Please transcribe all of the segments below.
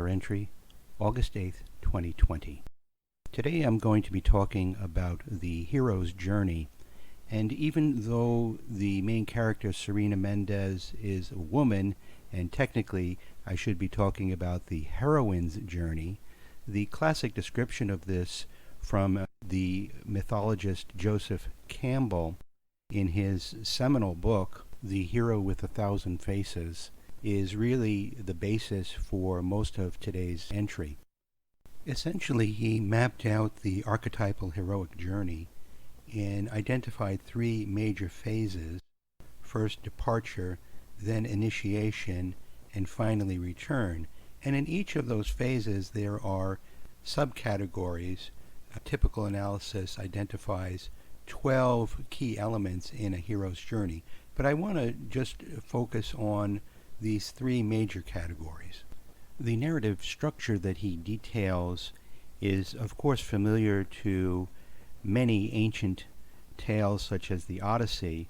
author entry, August 8th, 2020. Today I'm going to be talking about the hero's journey, and even though the main character, Serena Mendez, is a woman, and technically I should be talking about the heroine's journey, the classic description of this from the mythologist Joseph Campbell in his seminal book, The Hero with a Thousand Faces, is really the basis for most of today's entry. Essentially, he mapped out the archetypal heroic journey and identified three major phases: first departure, then initiation, and finally return. And in each of those phases there are subcategories. A typical analysis identifies 12 key elements in a hero's journey, but I want to just focus on these three major categories. The narrative structure that he details is, of course, familiar to many ancient tales such as the Odyssey,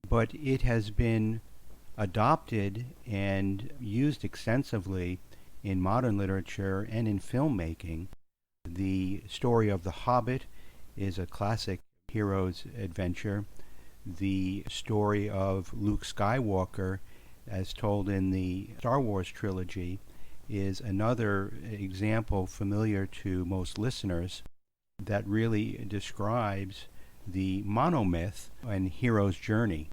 but it has been adopted and used extensively in modern literature and in filmmaking. The story of The Hobbit is a classic hero's adventure. The story of Luke Skywalker, as told in the Star Wars trilogy, is another example familiar to most listeners that really describes the monomyth and hero's journey.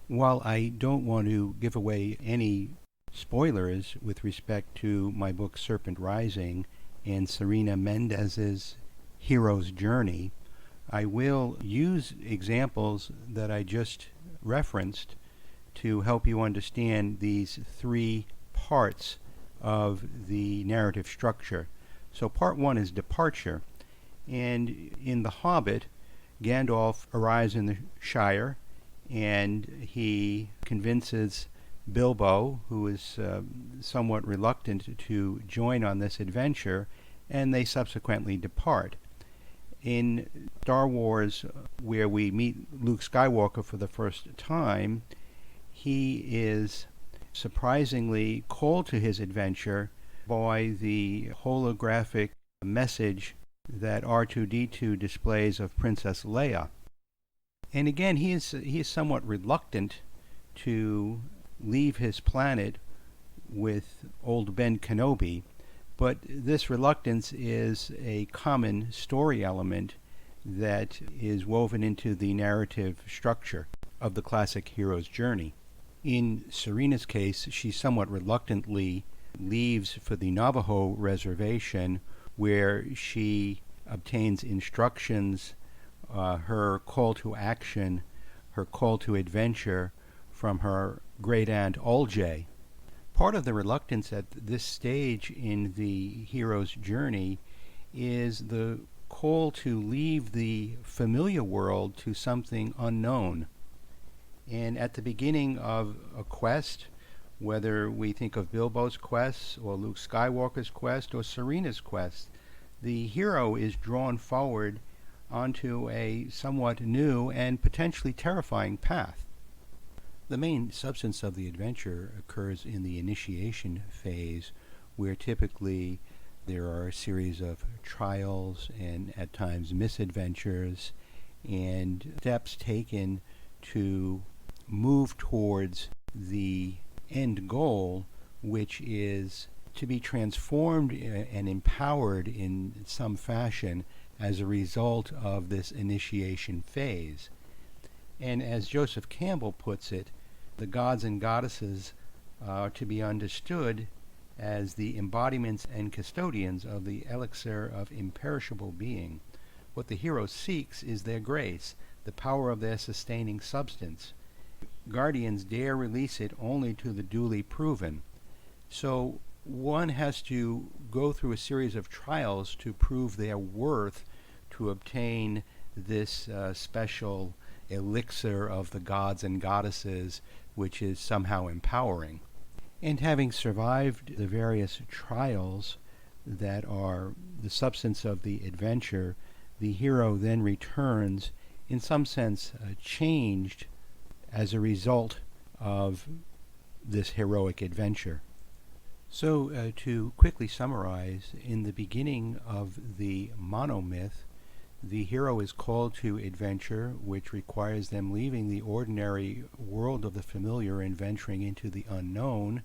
While I don't want to give away any spoilers with respect to my book Serpent Rising and Serena Mendez's hero's journey, I will use examples that I just referenced to help you understand these three parts of the narrative structure. So part one is departure, and in The Hobbit, Gandalf arrives in the Shire and he convinces Bilbo, who is somewhat reluctant to join on this adventure, and they subsequently depart. In Star Wars, where we meet Luke Skywalker for the first time, he is surprisingly called to his adventure by the holographic message that R2-D2 displays of Princess Leia. And again, he is somewhat reluctant to leave his planet with old Ben Kenobi, but this reluctance is a common story element that is woven into the narrative structure of the classic hero's journey. In Serena's case, she somewhat reluctantly leaves for the Navajo reservation, where she obtains instructions, her call to action, her call to adventure from her great-aunt Olje. Part of the reluctance at this stage in the hero's journey is the call to leave the familiar world to something unknown. And at the beginning of a quest, whether we think of Bilbo's quest or Luke Skywalker's quest or Serena's quest, the hero is drawn forward onto a somewhat new and potentially terrifying path. The main substance of the adventure occurs in the initiation phase, where typically there are a series of trials and at times misadventures and steps taken to move towards the end goal, which is to be transformed and empowered in some fashion as a result of this initiation phase. And as Joseph Campbell puts it, the gods and goddesses are to be understood as the embodiments and custodians of the elixir of imperishable being. What the hero seeks is their grace, the power of their sustaining substance. Guardians dare release it only to the duly proven. So one has to go through a series of trials to prove their worth, to obtain this special elixir of the gods and goddesses, which is somehow empowering. And having survived the various trials that are the substance of the adventure, the hero then returns, in some sense, changed as a result of this heroic adventure. So, to quickly summarize, in the beginning of the monomyth, the hero is called to adventure, which requires them leaving the ordinary world of the familiar and venturing into the unknown,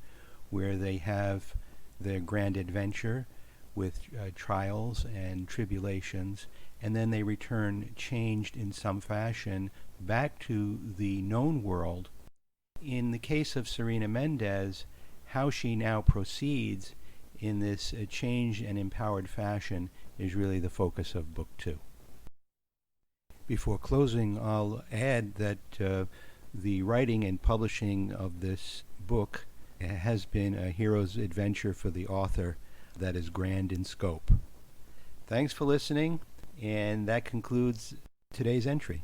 where they have their grand adventure with trials and tribulations, and then they return changed in some fashion back to the known world. In the case of Serena Mendez, how she now proceeds in this changed and empowered fashion is really the focus of Book 2. Before closing, I'll add that the writing and publishing of this book has been a hero's adventure for the author that is grand in scope. Thanks for listening, and that concludes today's entry.